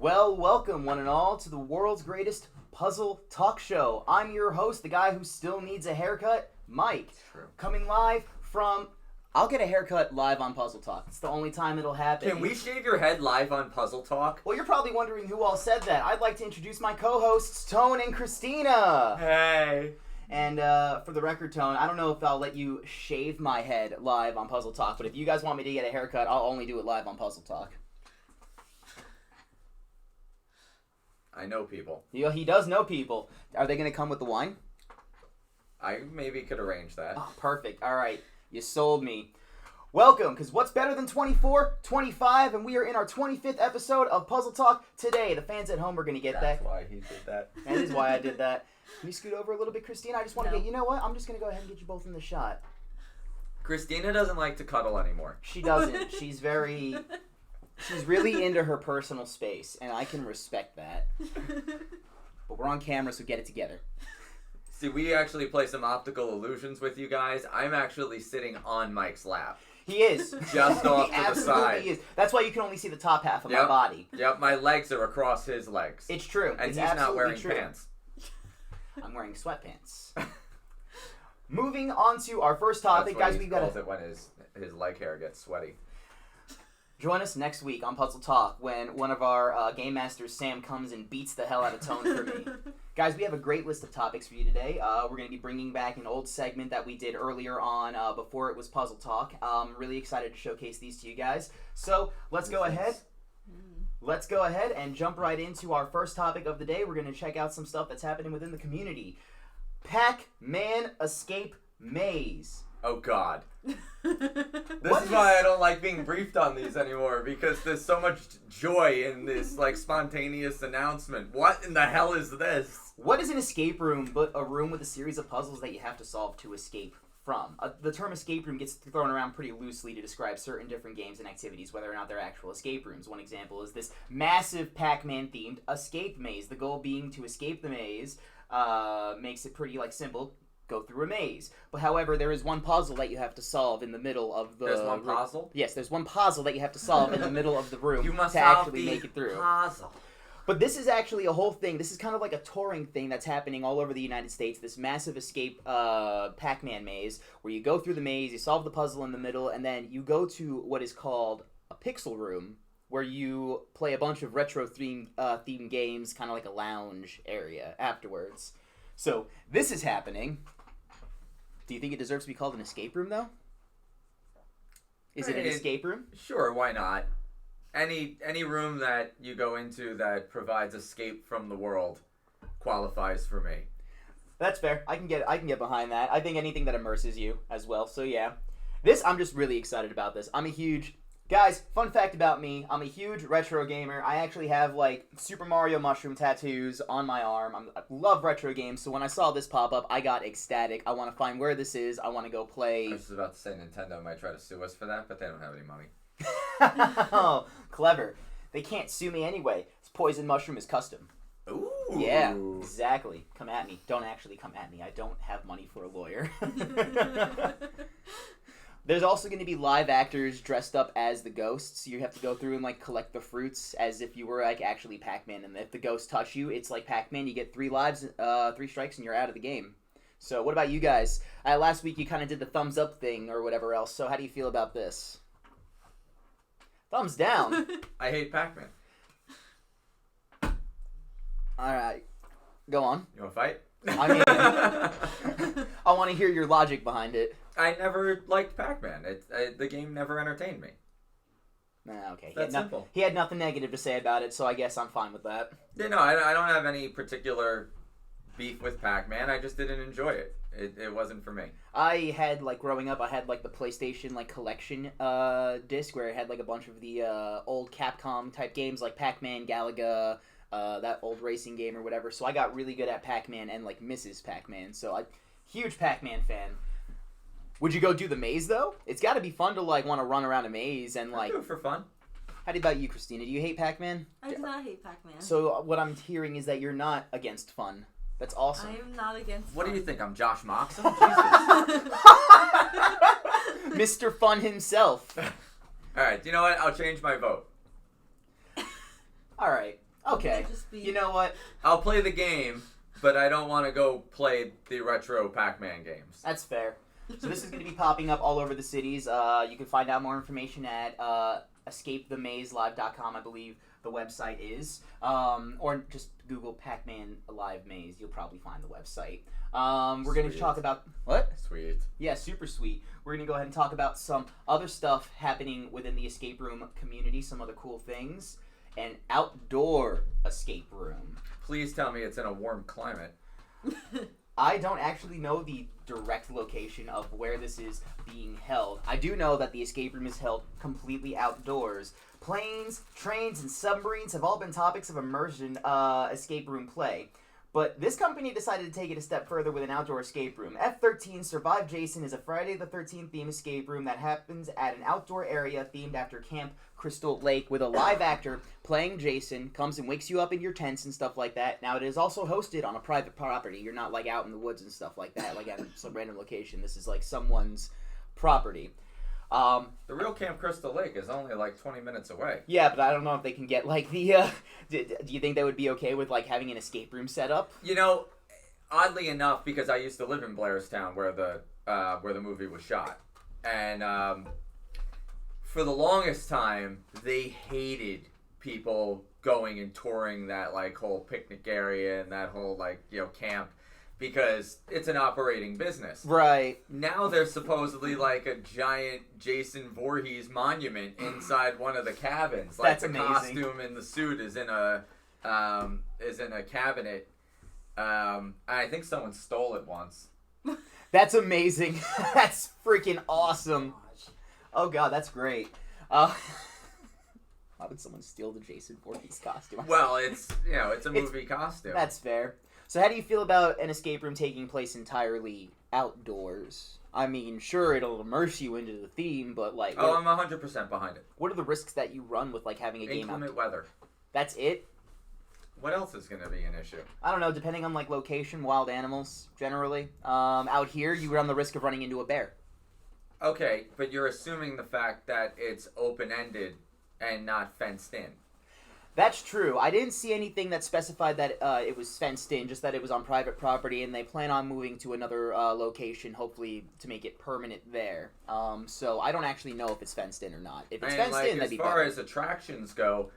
Well, welcome one and all to the world's greatest puzzle talk show. I'm your host, the guy who still needs a haircut, Mike. True. Coming live from... I'll get a haircut live on Puzzle Talk. It's the only time it'll happen. Can we shave your head live on Puzzle Talk? Well, you're probably wondering who all said that. I'd like to introduce my co-hosts, Tone and Christina. Hey. And for the record, Tone, I don't know if I'll let you shave my head live on Puzzle Talk, but if you guys want me to get a haircut, I'll only do it live on Puzzle Talk. I know people. He does know people. Are they going to come with the wine? I maybe could arrange that. Oh, perfect. All right. You sold me. Welcome, because what's better than 24? 25, and we are in our 25th episode of Puzzle Talk today. The fans at home are going to get that. That's why he did that. That is why I did that. Can you scoot over a little bit, Christina? I just want to get, you know what? I'm just going to go ahead and get you both in the shot. Christina doesn't like to cuddle anymore. She doesn't. She's really into her personal space, and I can respect that. But we're on camera, so get it together. See, we actually play some optical illusions with you guys. I'm actually sitting on Mike's lap. He is. Just off he to the side. Absolutely is. That's why you can only see the top half of my body. Yep, my legs are across his legs. It's true. And it's he's not wearing true. pants. I'm wearing sweatpants. Moving on to our first topic, guys. We've got it when his leg hair gets sweaty. Join us next week on Puzzle Talk when one of our game masters, Sam, comes and beats the hell out of Tone for me. Guys, we have a great list of topics for you today. We're going to be bringing back an old segment that we did earlier on before it was Puzzle Talk. I'm really excited to showcase these to you guys. So let's go ahead. Let's go ahead and jump right into our first topic of the day. We're going to check out some stuff that's happening within the community. PacMan Escape Maze. Oh, God. This is why I don't like being briefed on these anymore, because there's so much joy in this, spontaneous announcement. What in the hell is this? What is an escape room but a room with a series of puzzles that you have to solve to escape from? The term escape room gets thrown around pretty loosely to describe certain different games and activities, whether or not they're actual escape rooms. One example is this massive Pac-Man themed escape maze. The goal being to escape the maze, makes it pretty simple. Go through a maze. But however, there is one puzzle that you have to solve in the middle of the... There's one puzzle? Yes, there's one puzzle that you have to solve in the middle of the room you must to actually make it through. Puzzle. But this is actually a whole thing. This is kind of like a touring thing that's happening all over the United States. This massive escape Pac-Man maze where you go through the maze, you solve the puzzle in the middle, and then you go to what is called a pixel room where you play a bunch of retro-themed games, kind of like a lounge area afterwards. So this is happening. Do you think it deserves to be called an escape room, though? Is it an escape room? Sure, why not? Any room that you go into that provides escape from the world qualifies for me. That's fair. I can get behind that. I think anything that immerses you as well. So yeah, I'm just really excited about this. Guys, fun fact about me, I'm a huge retro gamer. I actually have, Super Mario mushroom tattoos on my arm. I love retro games, so when I saw this pop up, I got ecstatic. I want to find where this is. I want to go play. I was just about to say Nintendo might try to sue us for that, but they don't have any money. Oh, clever. They can't sue me anyway. This poison mushroom is custom. Ooh. Yeah, exactly. Come at me. Don't actually come at me. I don't have money for a lawyer. There's also going to be live actors dressed up as the ghosts. You have to go through and collect the fruits as if you were actually Pac-Man. And if the ghosts touch you, it's like Pac-Man. You get 3 lives, 3 strikes, and you're out of the game. So what about you guys? Last week you kind of did the thumbs up thing or whatever else. So how do you feel about this? Thumbs down. I hate Pac-Man. All right, go on. You want to fight? I want to hear your logic behind it. I never liked Pac-Man. The game never entertained me. Okay. That's simple. He had nothing negative to say about it, so I guess I'm fine with that. Yeah, no, I don't have any particular beef with Pac-Man. I just didn't enjoy it. It wasn't for me. I had, growing up, I had, the PlayStation, collection disc where it had, a bunch of the old Capcom-type games like Pac-Man, Galaga, that old racing game or whatever. So I got really good at Pac-Man and, Mrs. Pac-Man. So huge Pac-Man fan. Would you go do the maze, though? It's got to be fun to, want to run around a maze and, I do it for fun. How about you, Christina? Do you hate Pac-Man? I do not hate Pac-Man. So what I'm hearing is that you're not against fun. That's awesome. I am not against What fun. do you think? I'm Josh Moxon? Jesus. Mr. Fun himself. All right, you know what? I'll change my vote. All right. Okay. You know what? I'll play the game, but I don't want to go play the retro Pac-Man games. That's fair. So this is going to be popping up all over the cities. You can find out more information at escapethemazelive.com, I believe the website is. Or just Google Pac-Man Live Maze. You'll probably find the website. We're going to talk about... What? Sweet. Yeah, super sweet. We're going to go ahead and talk about some other stuff happening within the escape room community, some other cool things. An outdoor escape room. Please tell me it's in a warm climate. I don't actually know the direct location of where this is being held. I do know that the escape room is held completely outdoors. Planes, trains, and submarines have all been topics of immersion escape room play. But this company decided to take it a step further with an outdoor escape room. F13 Survive Jason is a Friday the 13th themed escape room that happens at an outdoor area themed after Camp Crystal Lake with a live actor playing Jason, comes and wakes you up in your tents and stuff like that. Now, it is also hosted on a private property. You're not, like, out in the woods and stuff like that, like at some random location. This is, like, someone's property. The real Camp Crystal Lake is only like 20 minutes away. Yeah, but I don't know if they can get, like, the, do you think they would be okay with, like, having an escape room set up? You know, oddly enough, because I used to live in Blairstown where the movie was shot. And, for the longest time, they hated people going and touring that, like, whole picnic area and that whole, like, you know, camp. Because it's an operating business. Right. Now there's supposedly like a giant Jason Voorhees monument inside one of the cabins. Like That's the amazing. costume and the suit is in a cabinet. I think someone stole it once. That's amazing. That's freaking awesome. Oh god, that's great. Why would someone steal the Jason Voorhees costume? Well, it's a movie costume. That's fair. So how do you feel about an escape room taking place entirely outdoors? I mean, sure, it'll immerse you into the theme, but like... I'm 100% behind it. What are the risks that you run with like having a game out? Inclement weather. That's it? What else is going to be an issue? I don't know, depending on like location, wild animals, generally. Out here, you run the risk of running into a bear. Okay, but you're assuming the fact that it's open-ended and not fenced in. That's true. I didn't see anything that specified that it was fenced in, just that it was on private property, and they plan on moving to another location, hopefully to make it permanent there. So I don't actually know if it's fenced in or not. If it's fenced in, that'd be better. As far as attractions go,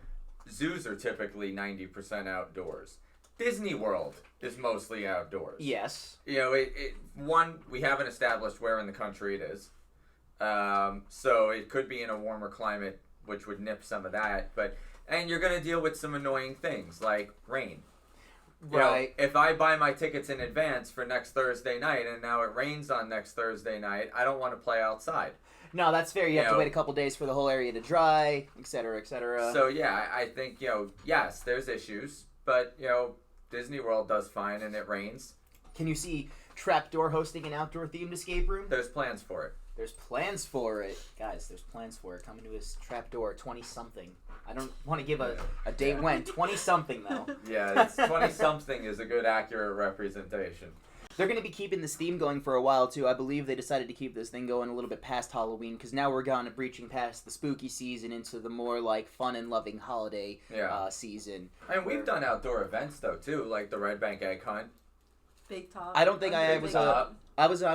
zoos are typically 90% outdoors. Disney World is mostly outdoors. Yes. You know, we haven't established where in the country it is. So it could be in a warmer climate, which would nip some of that, and you're going to deal with some annoying things like rain. Right. You know, if I buy my tickets in advance for next Thursday night and now it rains on next Thursday night, I don't want to play outside. No, that's fair. You have to wait a couple days for the whole area to dry, etc., etc. So, yeah, I think, yes, there's issues, but, Disney World does fine and it rains. Can you see Trapdoor hosting an outdoor-themed escape room? There's plans for it. There's plans for it. Guys, there's plans for it. Coming to his Trapdoor, 20-something. I don't want to give a date when. 20-something, though. Yeah, it's 20-something is a good, accurate representation. They're going to be keeping this theme going for a while, too. I believe they decided to keep this thing going a little bit past Halloween, because now we're breaching past the spooky season into the more, like, fun and loving holiday season. And we've done outdoor events, though, too, like the Red Bank Egg Hunt. Big Top. I don't think I was I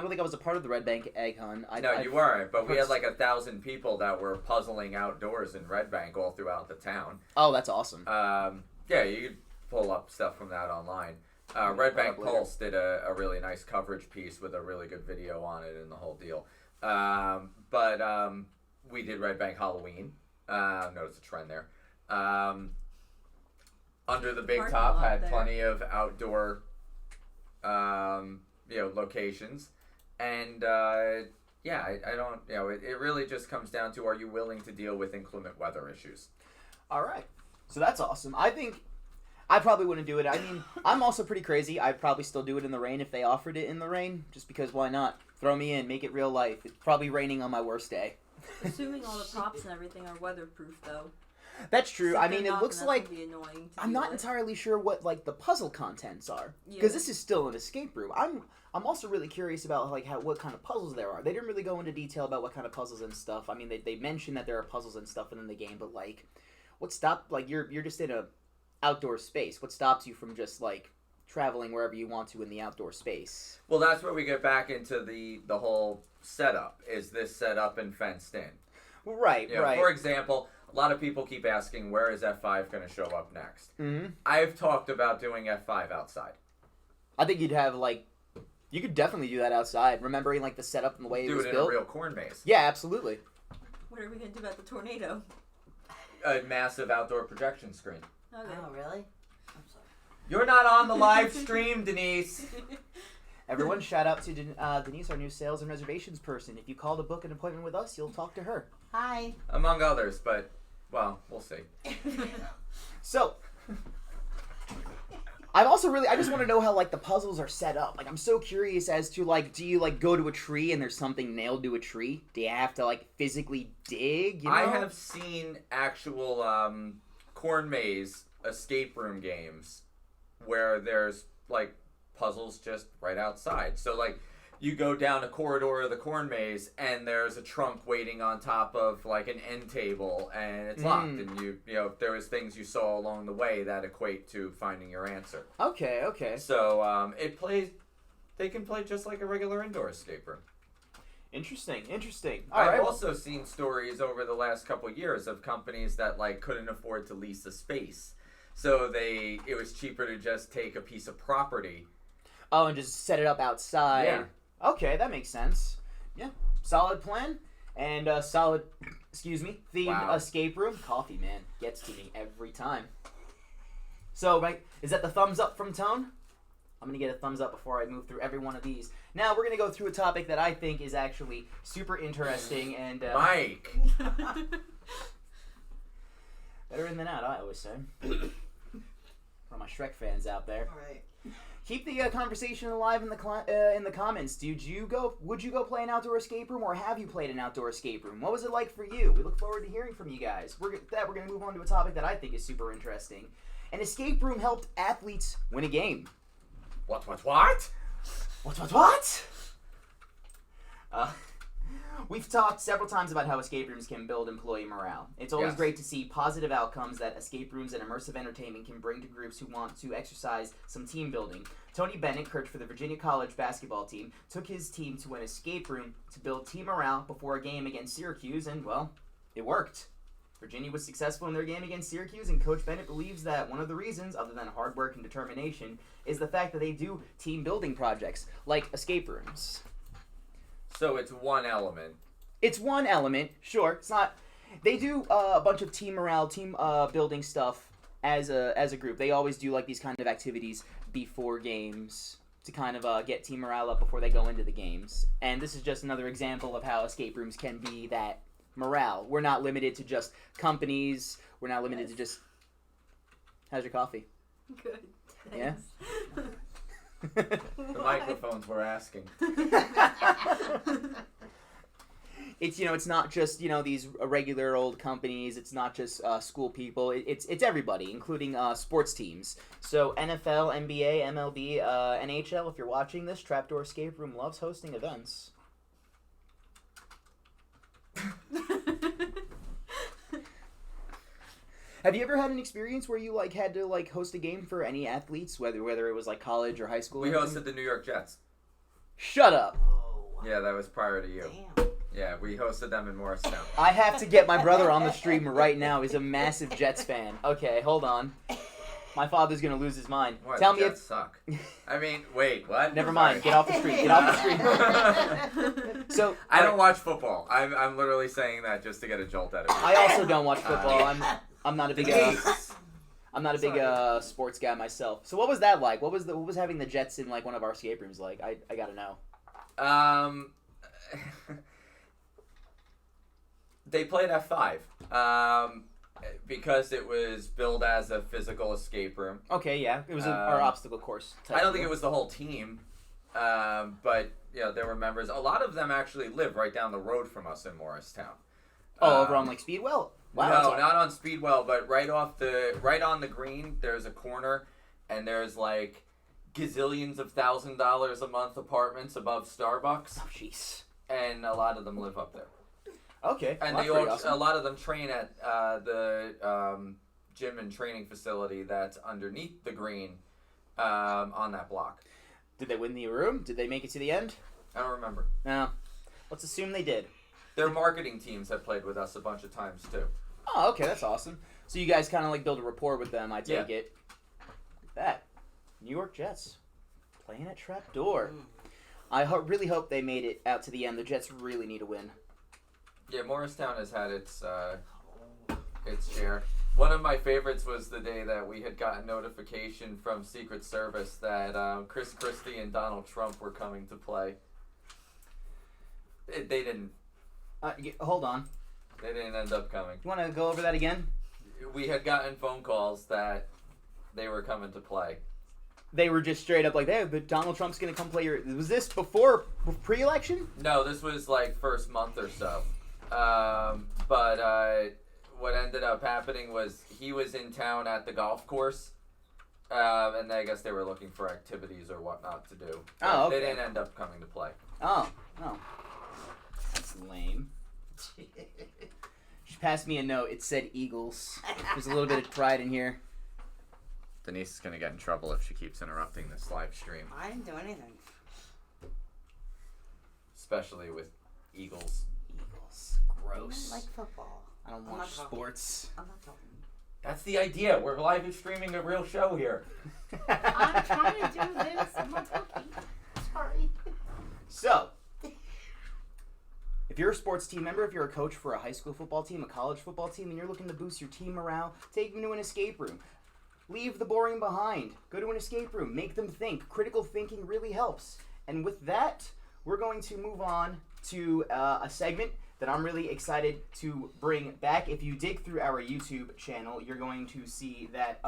don't think I was a part of the Red Bank Egg Hunt. You weren't, but we had like 1,000 people that were puzzling outdoors in Red Bank all throughout the town. Oh, that's awesome. Yeah, you could pull up stuff from that online. Red Bank Pulse did a really nice coverage piece with a really good video on it and the whole deal. But we did Red Bank Halloween. Notice a trend there. Under the Big Top had plenty of outdoor locations, and I don't, it really just comes down to, are you willing to deal with inclement weather issues? All right, so that's awesome. I think I probably wouldn't do it. I mean, I'm also pretty crazy. I'd probably still do it in the rain if they offered it in the rain, just because why not? Throw me in, make it real life. It's probably raining on my worst day. Assuming all the props and everything are weatproof, though. That's true. So I mean, it looks like I'm not with. entirely sure what like the puzzle contents are, because this is still an escape room. I'm also really curious about like what kind of puzzles there are. They didn't really go into detail about what kind of puzzles and stuff. I mean, they mentioned that there are puzzles and stuff within the game, but like, what stop? Like you're just in outdoor space? What stops you from just like traveling wherever you want to in the outdoor space? Well, that's where we get back into the whole setup. Is this set up and fenced in? Right, You know, right. For example, a lot of people keep asking, where is F5 going to show up next? Mm-hmm. I've talked about doing F5 outside. I think you'd have like, you could definitely do that outside, remembering like the setup and the way it was Do it in built. a real corn maze. Yeah, absolutely. What are we gonna do about the tornado? A massive outdoor projection screen. Okay. Oh, really? I'm sorry. You're not on the live stream, Denise. Everyone, shout out to Denise, our new sales and reservations person. If you call to book an appointment with us, you'll talk to her. Hi. Among others, but, well, we'll see. So, I just want to know how, like, the puzzles are set up. Like, I'm so curious as to, like, do you, like, go to a tree and there's something nailed to a tree? Do you have to, like, physically dig, you know? I have seen actual corn maze escape room games where there's, like, puzzles just right outside. So, like, you go down a corridor of the corn maze and there's a trunk waiting on top of like an end table and it's locked, and you know there was things you saw along the way that equate to finding your answer. Okay. So they can play just like a regular indoor escape room. Interesting. I've also seen stories over the last couple of years of companies that like couldn't afford to lease a space, so it was cheaper to just take a piece of property. Oh, and just set it up outside. Yeah. Okay, that makes sense. Yeah, solid plan and solid, themed escape room. Coffee, man, gets to me every time. So, right, is that the thumbs up from Tone? I'm going to get a thumbs up before I move through every one of these. Now, we're going to go through a topic that I think is actually super interesting and... Mike! Better in than out, I always say. For my Shrek fans out there. All right. Keep the conversation alive in the comments. Would you go play an outdoor escape room, or have you played an outdoor escape room? What was it like for you? We look forward to hearing from you guys. We're going to move on to a topic that I think is super interesting. An escape room helped athletes win a game. What? What? We've talked several times about how escape rooms can build employee morale. It's always great to see positive outcomes that escape rooms and immersive entertainment can bring to groups who want to exercise some team building. Tony Bennett, coach for the Virginia College basketball team, took his team to an escape room to build team morale before a game against Syracuse, and, well, it worked. Virginia was successful in their game against Syracuse, and Coach Bennett believes that one of the reasons, other than hard work and determination, is the fact that they do team building projects, like escape rooms. So it's one element. It's one element, sure. It's not. They do a bunch of team morale, team building stuff as a group. They always do like these kind of activities before games to kind of get team morale up before they go into the games. And this is just another example of how escape rooms can be that morale. We're not limited to just companies. We're not limited to just. How's your coffee? Good. Yeah? Thanks. The microphones were asking. It's not just these regular old companies. It's not just school people. It's everybody, including sports teams. So NFL, NBA, MLB, NHL. If you're watching this, Trapdoor Escape Room loves hosting events. Have you ever had an experience where you had to host a game for any athletes, whether it was college or high school? We hosted the New York Jets. Shut up. Oh. Yeah, that was prior to you. Damn. Yeah, we hosted them in Morristown. I have to get my brother on the stream right now. He's a massive Jets fan. Okay, hold on. My father's gonna lose his mind. What? Tell me Jets suck. I mean, wait, what? Never mind. Get off the street. Get off the street. So I don't watch football. I'm literally saying that just to get a jolt out of you. I also don't watch football. I'm not a big Sorry. sports guy myself. So what was that like? What was having the Jets in one of our escape rooms like? I gotta know. They played F5 because it was billed as a physical escape room. Okay, yeah, it was our obstacle course. I don't think it was the whole team, but there were members. A lot of them actually live right down the road from us in Morristown. Oh, over on Speedwell. Wow, no, not on Speedwell, but right on the green. There's a corner, and there's gazillions of $1,000 a month apartments above Starbucks. Oh, jeez. And a lot of them live up there. Okay. And well, a lot of them train at gym and training facility that's underneath the green on that block. Did they win the room? Did they make it to the end? I don't remember. No. Let's assume they did. Their marketing teams have played with us a bunch of times too. Oh, okay, that's awesome. So you guys kind of like build a rapport with them, I take it. Look at that. New York Jets playing at Trapdoor. I really hope they made it out to the end. The Jets really need a win. Yeah, Morristown has had its share. One of my favorites was the day that we had gotten notification from Secret Service that Chris Christie and Donald Trump were coming to play. They didn't. Hold on. They didn't end up coming. You want to go over that again? We had gotten phone calls that they were coming to play. They were just straight up like, hey, but Donald Trump's going to come play your... Was this before pre-election? No, this was like first month or so. But what ended up happening was he was in town at the golf course. And I guess they were looking for activities or whatnot to do. Oh, okay. They didn't end up coming to play. Oh. That's lame. She passed me a note. It said Eagles. There's a little bit of pride in here. Denise is going to get in trouble if she keeps interrupting this live stream. I didn't do anything. Especially with Eagles. Eagles. Gross. I like football. I don't I'm watch not talking. sports. I'm not talking. That's the idea. We're live streaming a real show here. I'm trying to do this. I'm not talking. Sorry. So, if you're a sports team member, if you're a coach for a high school football team, a college football team, and you're looking to boost your team morale, take them to an escape room. Leave the boring behind. Go to an escape room. Make them think. Critical thinking really helps. And with that, we're going to move on to a segment that I'm really excited to bring back. If you dig through our YouTube channel, you're going to see that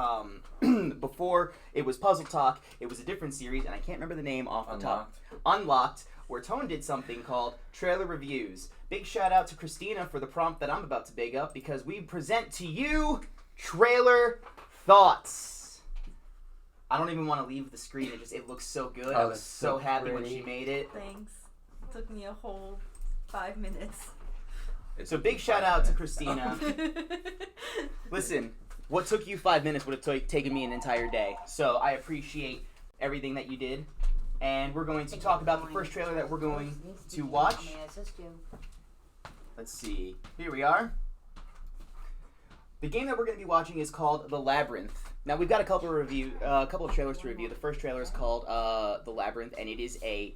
before it was Puzzle Talk, it was a different series, and I can't remember the name off the top. Unlocked, where Tone did something called Trailer Reviews. Big shout out to Christina for the prompt that I'm about to big up, because we present to you Trailer Thoughts. I don't even want to leave the screen. It looks so good. I was so happy when she made it. Thanks. It took me a whole 5 minutes. So big shout out to Christina. Listen, what took you 5 minutes would have taken me an entire day. So I appreciate everything that you did. And we're going to talk about the first trailer that we're going to watch. Let's see. Here we are. The game that we're going to be watching is called The Labyrinth. Now we've got a couple of trailers to review. The first trailer is called The Labyrinth, and it is a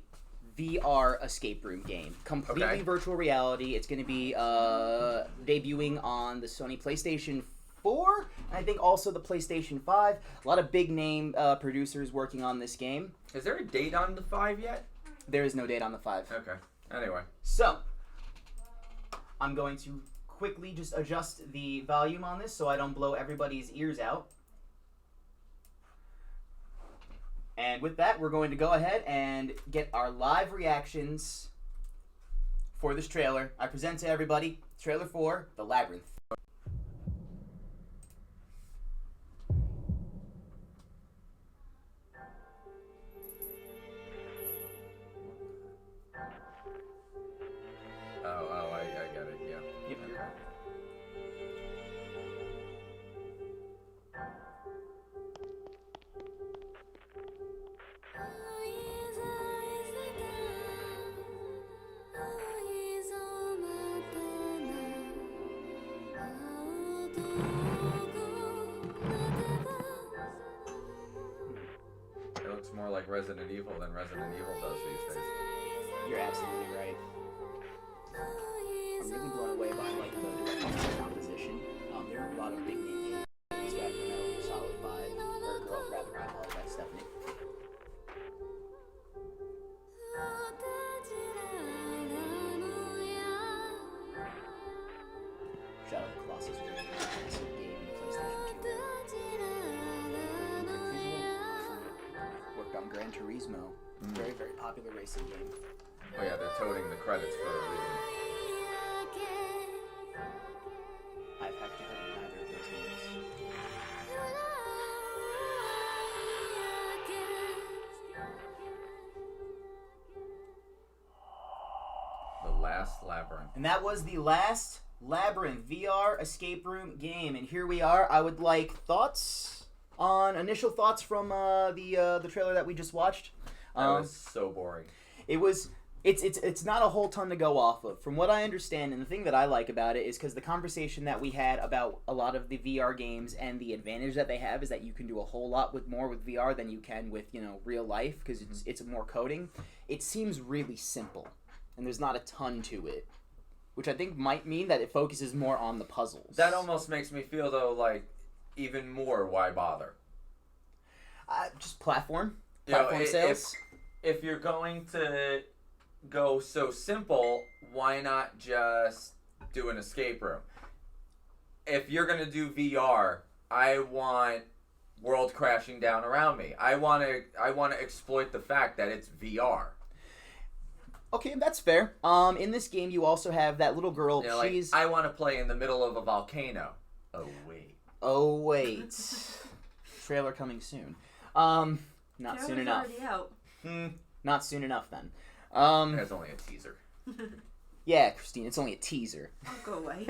VR escape room game. Completely virtual reality. It's going to be debuting on the Sony PlayStation 4, and I think also the PlayStation 5. A lot of big name producers working on this game. Is there a date on the 5 yet? There is no date on the 5. Okay. Anyway. So, I'm going to quickly just adjust the volume on this so I don't blow everybody's ears out. And with that, we're going to go ahead and get our live reactions for this trailer. I present to everybody trailer for The Labyrinth. I got it, yeah. Yep. Okay. It looks more like Resident Evil than Resident Evil does these days. You're absolutely right. I'm really blown away by like the director's composition. There are a lot of big name games that solid vibe. Or girl, rather, I apologize, Stephanie. Shadow of the Colossus was a really massive game in PlayStation 2. Worked on Gran Turismo. Very, very popular racing game. Oh yeah, they're toting the credits for a reason. I've actually heard of neither of those games. The Last Labyrinth. And that was the last Labyrinth VR escape room game, and here we are. I would like initial thoughts from the trailer that we just watched. That was so boring. It's not a whole ton to go off of. From what I understand, and the thing that I like about it is because the conversation that we had about a lot of the VR games and the advantage that they have is that you can do a whole lot with VR than you can with real life because it's more coding. It seems really simple, and there's not a ton to it, which I think might mean that it focuses more on the puzzles. That almost makes me feel though like even more why bother? Just platform sales. If you're going to go so simple, why not just do an escape room? If you're going to do VR, I want world crashing down around me. I want to exploit the fact that it's VR. Okay, that's fair. In this game, you also have that little girl. She's. I want to play in the middle of a volcano. Oh wait. Trailer coming soon. Not soon enough. Already out. Not soon enough then. That's only a teaser. Yeah, Christine, it's only a teaser. I'll go away.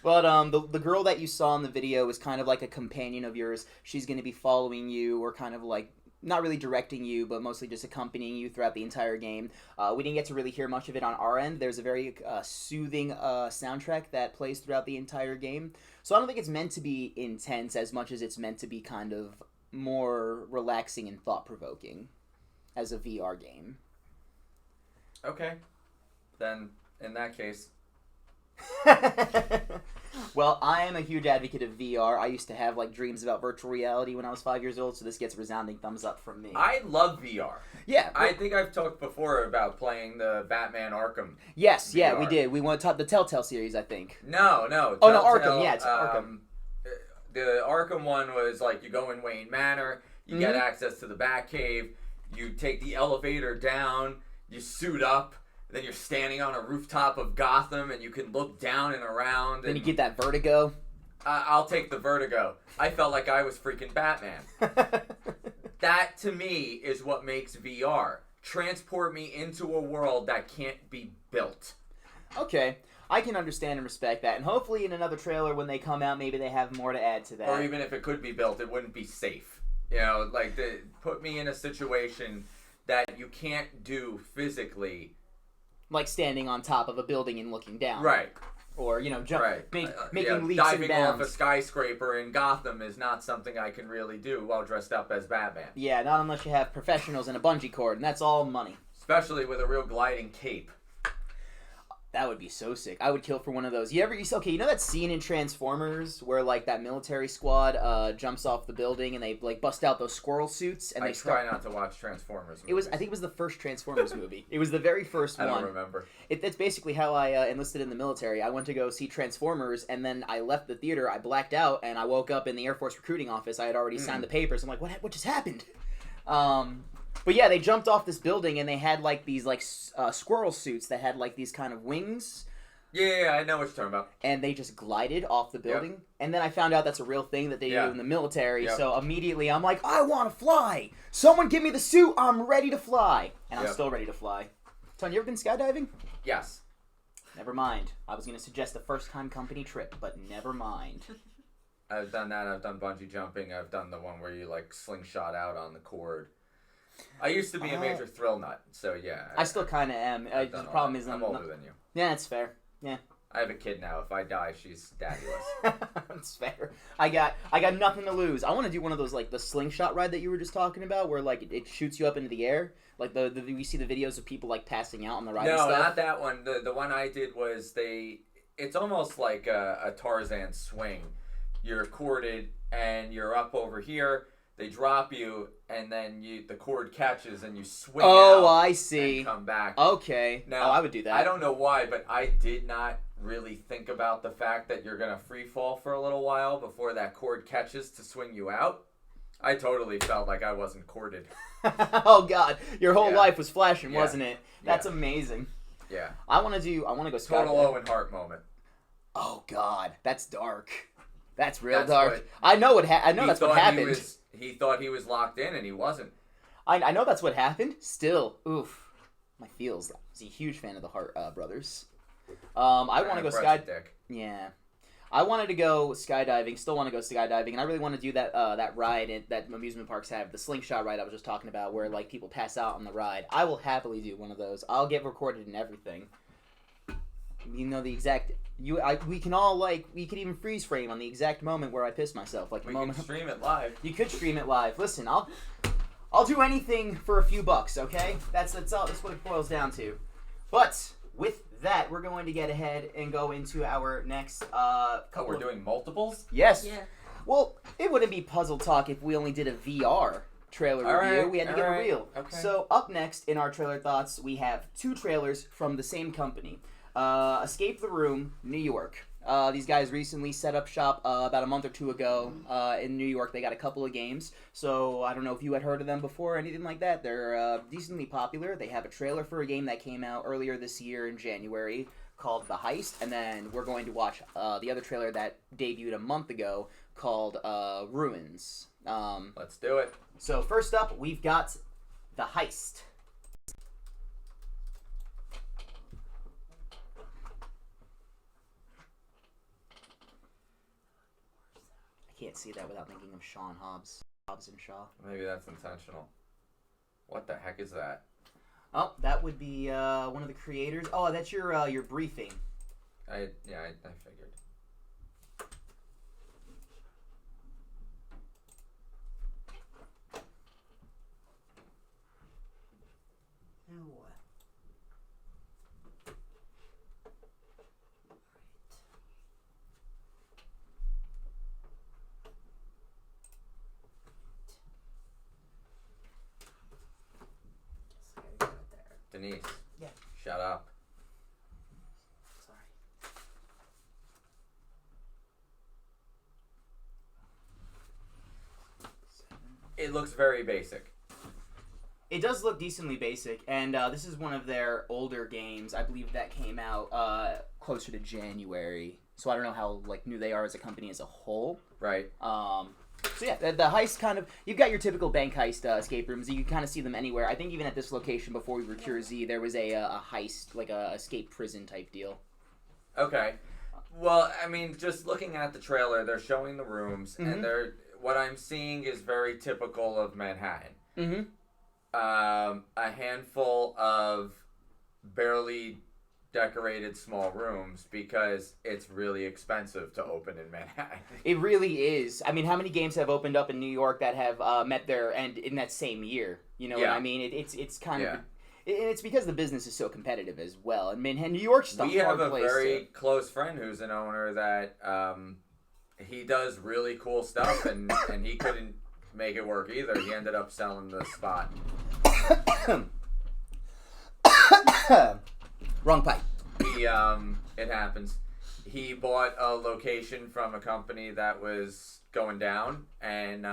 But the girl that you saw in the video is kind of like a companion of yours. She's going to be following you, or kind of like not really directing you, but mostly just accompanying you throughout the entire game. We didn't get to really hear much of it on our end. There's a very soothing soundtrack that plays throughout the entire game. So I don't think it's meant to be intense as much as it's meant to be kind of more relaxing and thought-provoking as a VR game. Okay. Then, in that case... Well, I am a huge advocate of VR. I used to have dreams about virtual reality when I was 5 years old, so this gets a resounding thumbs up from me. I love VR. Yeah. I think I've talked before about playing the Batman Arkham. Yes, VR. yeah, we did. We went to the Telltale series, I think. No. Oh, no, Arkham. Yeah, it's Arkham. The Arkham one was you go in Wayne Manor, you get access to the Batcave, you take the elevator down, you suit up, then you're standing on a rooftop of Gotham and you can look down and around. Then you get that vertigo. I'll take the vertigo. I felt like I was freaking Batman. That, to me, is what makes VR. Transport me into a world that can't be built. Okay. I can understand and respect that. And hopefully in another trailer when they come out, maybe they have more to add to that. Or even if it could be built, it wouldn't be safe. Put me in a situation that you can't do physically. Like standing on top of a building and looking down. Right. Or, making leaps diving and bounds. off a skyscraper in Gotham is not something I can really do while dressed up as Batman. Yeah, not unless you have professionals and a bungee cord, and that's all money. Especially with a real gliding cape. That would be so sick. I would kill for one of those. You know that scene in Transformers where that military squad jumps off the building and they bust out those squirrel suits and try not to watch Transformers movies. I think it was the first Transformers movie. It was the very first one. I don't remember. That's basically how I enlisted in the military. I went to go see Transformers and then I left the theater. I blacked out and I woke up in the Air Force recruiting office. I had already signed the papers. I'm like, what just happened? But yeah, they jumped off this building and they had these squirrel suits that had these kind of wings. Yeah, I know what you're talking about. And they just glided off the building. Yep. And then I found out that's a real thing that they do in the military. Yep. So immediately I'm like, I want to fly. Someone give me the suit. I'm ready to fly. And I'm still ready to fly. Ton, you ever been skydiving? Yes. Never mind. I was going to suggest a first-time company trip, but never mind. I've done that. I've done bungee jumping. I've done the one where you slingshot out on the cord. I used to be a major thrill nut, so yeah. I still kind of am. The problem is I'm older than you. Yeah, that's fair. Yeah. I have a kid now. If I die, she's daddyless. That's fair. I got nothing to lose. I want to do one of those the slingshot ride that you were just talking about, where it shoots you up into the air. We see the videos of people passing out on the ride. No, and stuff. not that one. The one I did was it's almost like a Tarzan swing. You're corded and you're up over here. They drop you, and then the cord catches, and you swing out. Oh, I see. And come back. Okay. Now, I would do that. I don't know why, but I did not really think about the fact that you're going to free fall for a little while before that cord catches to swing you out. I totally felt like I wasn't corded. Oh, God. Your whole life was flashing, wasn't it? That's amazing. Yeah. I want to go skydiving. Total Owen Hart moment. Oh, God. That's dark. That's real dark. I know that's what happened. He thought he was locked in, and he wasn't. I know that's what happened. Still, oof. My feels. I was a huge fan of the Hart brothers. I want to go Dick. Yeah. I wanted to go skydiving, still want to go skydiving, and I really want to do that that ride that amusement parks have, the slingshot ride I was just talking about, where like people pass out on the ride. I will happily do one of those. I'll get recorded and everything. You know the exact. We can all we could even freeze frame on the exact moment where I piss myself. Like the We moment. can stream it live. You could stream it live. Listen, I'll do anything for a few bucks. Okay, that's all. That's what it boils down to. But with that, we're going to get ahead and go into our next couple. We're doing multiples? Yes. Yeah. Well, it wouldn't be puzzle talk if we only did a VR trailer All review. right, We had to all get right, a reel. okay. So up next in our trailer thoughts, we have 2 trailers from the same company. Escape the Room, New York. These guys recently set up shop about a month or 2 ago in New York. They got a couple of games. So I don't know if you had heard of them before or anything like that. They're decently popular. They have a trailer for a game that came out earlier this year in January called The Heist. And then we're going to watch the other trailer that debuted a month ago called Ruins. Let's do it. So first up, we've got The Heist. I can't see that without thinking of Sean Hobbs and Shaw. Maybe that's intentional. What the heck is that? Oh, that would be one of the creators. Oh, that's your briefing. I figured. Denise. Yeah. Shut up. Sorry. It looks very basic. It does look decently basic, and this is one of their older games. I believe that came out closer to January, so I don't know how new they are as a company as a whole. Right. So yeah, the heist kind of, you've got your typical bank heist escape rooms. You can kind of see them anywhere. I think even at this location before we were Cure Z, there was a heist, like a escape prison type deal. Okay. Well, I mean, just looking at the trailer, they're showing the rooms, and what I'm seeing is very typical of Manhattan. Mm-hmm. A handful of barely decorated small rooms because it's really expensive to open in Manhattan. It really is. I mean, how many games have opened up in New York that have met their end in that same year? You know what I mean? It's kind of... It's because the business is so competitive as well. I mean, New York's just a We hard have a place very close friend who's an owner that he does really cool stuff, and he couldn't make it work either. He ended up selling the spot. Wrong pipe. It happens. He bought a location from a company that was going down, and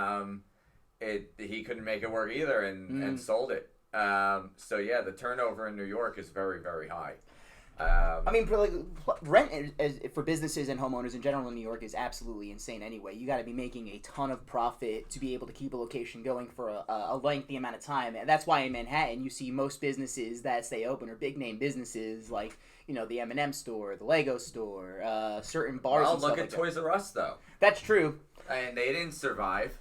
he couldn't make it work either, and sold it. So yeah, the turnover in New York is very, very high. I mean, rent for businesses and homeowners in general in New York is absolutely insane anyway. You got to be making a ton of profit to be able to keep a location going for a lengthy amount of time. And that's why in Manhattan you see most businesses that stay open are big name businesses like, the M&M store, the Lego store, certain bars and stuff Look like at that. Toys R Us, though. That's true. And they didn't survive.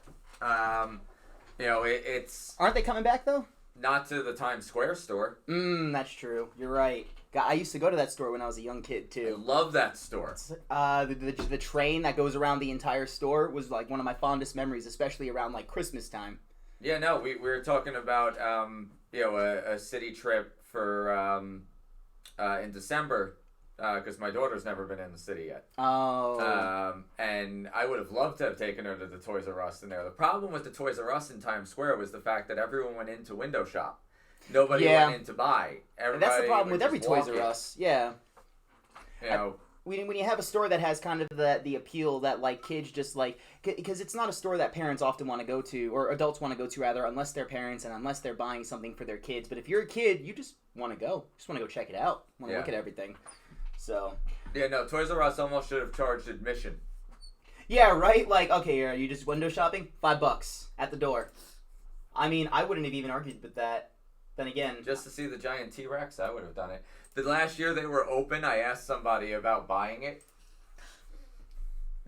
It's... Aren't they coming back, though? Not to the Times Square store. That's true. You're right. I used to go to that store when I was a young kid, too. I love that store. The train that goes around the entire store was one of my fondest memories, especially around Christmas time. Yeah, no, we were talking about a city trip for in December because my daughter's never been in the city yet. Oh. And I would have loved to have taken her to the Toys R Us in there. The problem with the Toys R Us in Times Square was the fact that everyone went in to window shop. Nobody went in to buy. Everybody That's the problem with every Toys walk R Us. Yeah. When you have a store that has kind of the appeal that kids just because it's not a store that parents often want to go to, or adults want to go to rather, unless they're parents and unless they're buying something for their kids. But if you're a kid, you just want to go. Just want to go check it out. Want to look at everything. So. Yeah, no, Toys R Us almost should have charged admission. Yeah, right? Okay, are you just window shopping? $5 at the door. I mean, I wouldn't have even argued with that. Then again, just to see the giant T-Rex, I would have done it. The last year they were open, I asked somebody about buying it.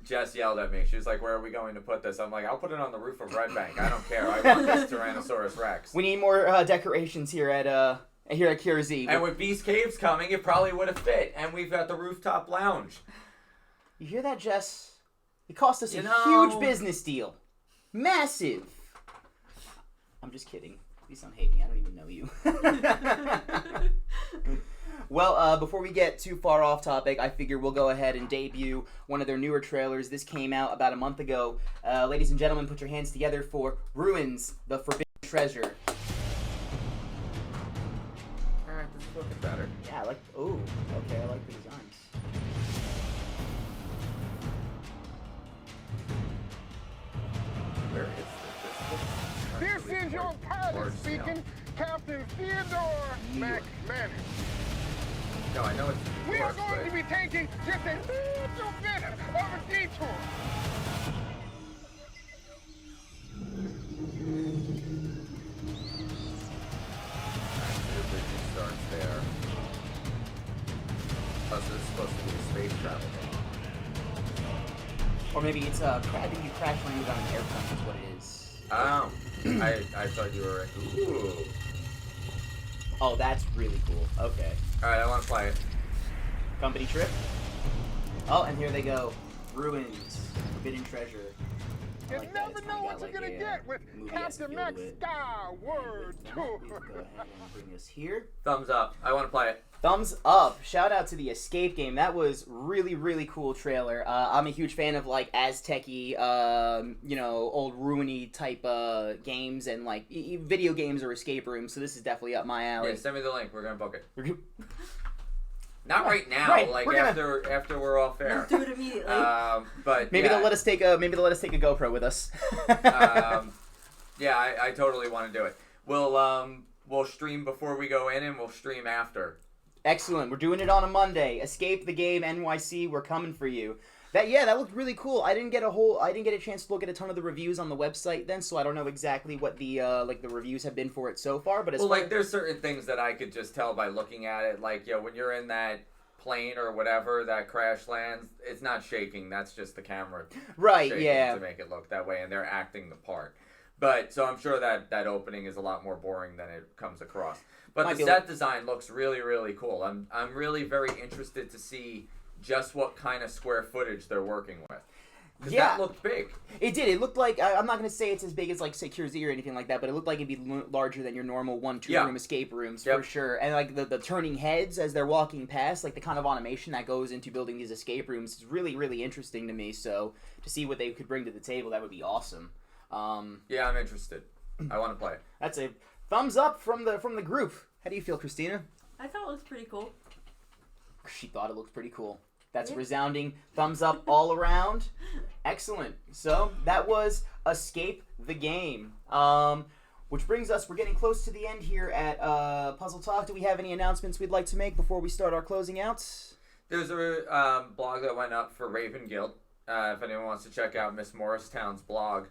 Jess yelled at me. She was like, "Where are we going to put this?" I'm like, "I'll put it on the roof of Red Bank. I don't care. I want this Tyrannosaurus Rex." We need more decorations here at QRZ. And with Beast Caves coming, it probably would have fit. And we've got the rooftop lounge. You hear that, Jess? It cost us a know- huge business deal. Massive. I'm just kidding. Please don't hate me. I don't even know you. Well, before we get too far off topic, I figure we'll go ahead and debut one of their newer trailers. This came out about a month ago. Ladies and gentlemen, put your hands together for Ruins, the Forbidden Treasure. Alright, this is looking better. Yeah, I like... Oh, okay, I like the designs. Where is this? This is your pilot speaking, Captain Theodore McManus. No, I know it's We are yours, going but- to be taking just a little bit of a detour. The bridge starts there. Plus, it's supposed to be a space travel game. Or maybe it's I think you crash landed on an airplane is what it is. Oh, I thought you were. Ooh. Oh, that's really cool. Okay. All right, I want to play it. Company trip. Oh, and here they go. Ruins, Forbidden Treasure. I You like that. never It's know kinda what got you're like gonna a, get with movie-esque Captain feel Max to it. Skyward And with that, Tour. we will go ahead and bring us here. Thumbs up. I want to play it. Thumbs up. Shout out to the Escape game. That was really, really cool trailer. I'm a huge fan of like Aztec-y, old ruiny type games and like video games or escape rooms. So this is definitely up my alley. Yeah, send me the link. We're gonna book it. We're Not right now. Right, Like we're gonna- after we're off air. Let's do it immediately. But Maybe yeah, they'll let us take a GoPro with us. yeah, I totally want to do it. We'll stream before we go in, and we'll stream after. Excellent. We're doing it on a Monday. Escape the Game NYC. We're coming for you. That looked really cool. I didn't get a chance to look at a ton of the reviews on the website then, so I don't know exactly what the the reviews have been for it so far. But There's certain things that I could just tell by looking at it. Like, when you're in that plane or whatever that crash lands, it's not shaking. That's just the camera right, shaking yeah. to make it look that way, and they're acting the part. But so I'm sure that opening is a lot more boring than it comes across. But Might the be set design looks really, really cool. I'm really very interested to see just what kind of square footage they're working with. Because Yeah. that looked big. It did. It looked like I'm not gonna say it's as big as like Secure Z or anything like that, but it looked like it'd be larger than your normal 1-2 room escape rooms for sure. And like the turning heads as they're walking past, like the kind of automation that goes into building these escape rooms is really, really interesting to me. So to see what they could bring to the table, that would be awesome. Yeah, I'm interested. I want to play it. That's a thumbs up from the group. How do you feel, Christina? I thought it looked pretty cool. She thought it looked pretty cool. That's a Yeah. resounding thumbs up all around. Excellent. So that was Escape the Game. Which brings us, we're getting close to the end here at Puzzle Talk. Do we have any announcements we'd like to make before we start our closing outs? There's a blog that went up for Raven Guild. If anyone wants to check out Miss Morristown's blog,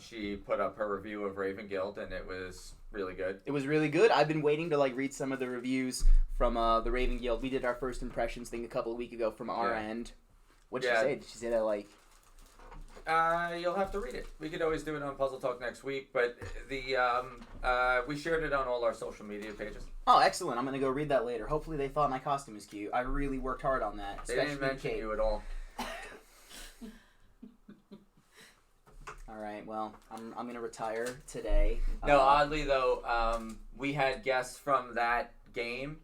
she put up her review of Raven Guild, and it was really good. It was really good. I've been waiting to read some of the reviews from the Raven Guild. We did our first impressions thing a couple of weeks ago from our end. What'd she say? Did she say that You'll have to read it. We could always do it on Puzzle Talk next week, but we shared it on all our social media pages. Oh, excellent. I'm going to go read that later. Hopefully they thought my costume is cute. I really worked hard on that. They didn't mention you at all. All right, well, I'm going to retire today. No, oddly though, we had guests from that game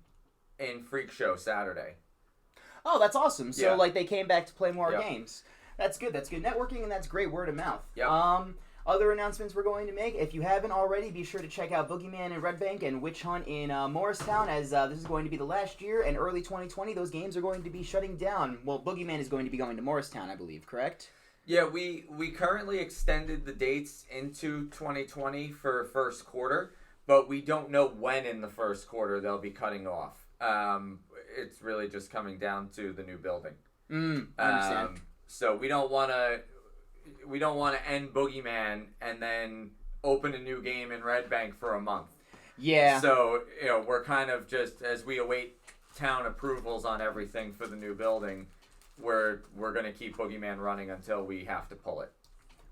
in Freak Show Saturday. Oh, that's awesome. So, Yeah. they came back to play more Yep. games. That's good. That's good networking, and that's great word of mouth. Yep. Other announcements we're going to make. If you haven't already, be sure to check out Boogeyman in Red Bank and Witch Hunt in Morristown, as this is going to be the last year, and early 2020, those games are going to be shutting down. Well, Boogeyman is going to be going to Morristown, I believe, correct? Yeah, we currently extended the dates into 2020 for first quarter, but we don't know when in the first quarter they'll be cutting off. It's really just coming down to the new building. I understand. So we don't want to end Boogeyman and then open a new game in Red Bank for a month. Yeah. So we're kind of just as we await town approvals on everything for the new building, we're gonna keep Boogeyman running until we have to pull it.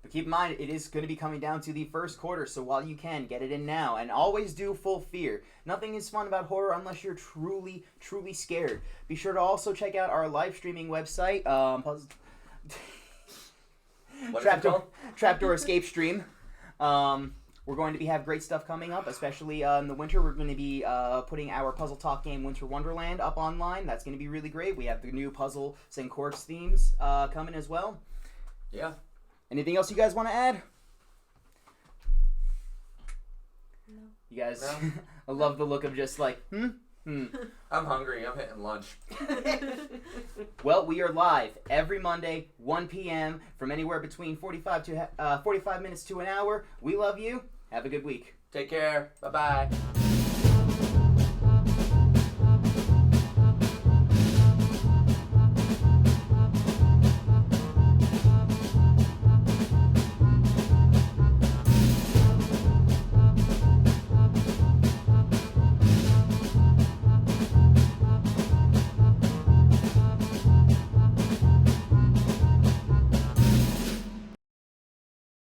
But keep in mind, it is going to be coming down to the first quarter, so while you can, get it in now. And always do full fear. Nothing is fun about horror unless you're truly, truly scared. Be sure to also check out our live streaming website, What is it called? Trapdoor Escape Stream. We're going to have great stuff coming up, especially in the winter. We're going to be putting our Puzzle Talk game Winter Wonderland up online. That's going to be really great. We have the new Puzzles and Corks themes coming as well. Yeah. Anything else you guys want to add? No. You guys, No. I love the look of just like, I'm hungry. I'm hitting lunch. Well, we are live every Monday, 1 p.m. from anywhere between 45 minutes to an hour. We love you. Have a good week. Take care. Bye-bye.